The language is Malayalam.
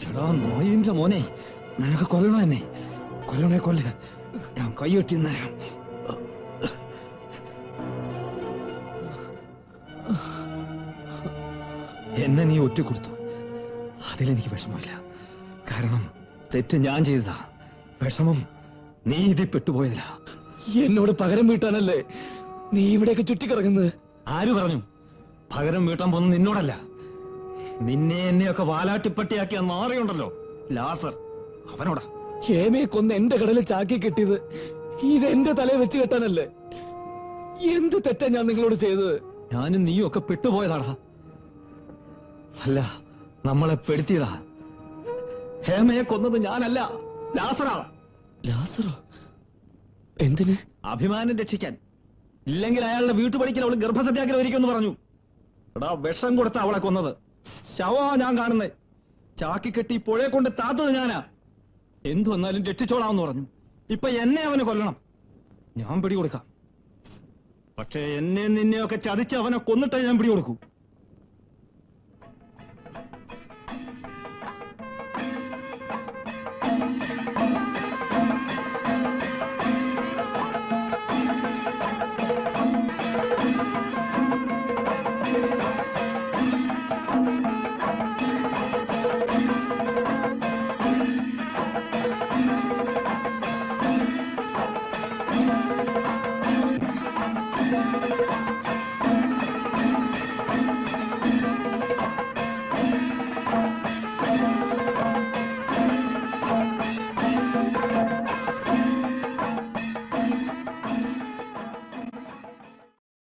എടാ നായിന്റെ മോനെ, നിനക്ക് കൊല്ലണോ എന്നെ? കൊല്ലണേ കൊല്ല, ഞാൻ കൈ കെട്ടി നേരം. എന്നെ നീ ഒറ്റ കൊടുത്തു, അതിലെനിക്ക് വിഷമമില്ല. കാരണം തെറ്റ് ഞാൻ ചെയ്തതാ. വിഷമം നീ ഇതിൽ പെട്ടുപോയതില്ല. എന്നോട് പകരം വീട്ടാനല്ലേ നീ ഇവിടെയൊക്കെ ചുറ്റിക്കിറങ്ങുന്നത്? ആര് പറഞ്ഞു പകരം വീട്ടാൻ പോകുന്നത്? നിന്നോടല്ല, നിന്നെ എന്നെയൊക്കെ വാലാട്ടിപ്പട്ടിയാക്കിയ നാറിയുണ്ടല്ലോ ലാസർ, അവനോടാ. ഹേമയെ കൊന്ന് എന്റെ കടലിൽ ചാക്കി കെട്ടിയത് ഇത് എന്റെ തലയെ വെച്ച് കെട്ടാനല്ലേ? എന്ത് തെറ്റാ ഞാൻ നിങ്ങളോട് ചെയ്തത്? ഞാനും നീയും ഒക്കെ പെട്ടുപോയതാടാ. അല്ല, നമ്മളെ പെടുത്തിയതാ. ഹേമയെ കൊന്നത് ഞാനല്ല, ലാസറാ. ലാസറോ? എന്തിന്? അഭിമാനം രക്ഷിക്കാൻ. ഇല്ലെങ്കിൽ അയാളുടെ വീട്ടുപടിക്കൽ അവള് ഗർഭസത്യാഗ്രഹം ഒരുക്കുമെന്ന് പറഞ്ഞു. എടാ, വിഷം കൊടുത്ത അവളെ കൊന്നത്. ശവമാ ഞാൻ കാണുന്നേ. ചാക്കി കെട്ടി പുഴയെ കൊണ്ട് താത്തത് ഞാനാ. എന്തു വന്നാലും രക്ഷിച്ചോളാമെന്ന് പറഞ്ഞു. ഇപ്പൊ എന്നെ അവന് കൊല്ലണം, ഞാൻ പിടികൊടുക്കാം. പക്ഷെ എന്നെ നിന്നെയൊക്കെ ചതിച്ച് അവനെ കൊന്നിട്ടേ ഞാൻ പിടികൊടുക്കൂ.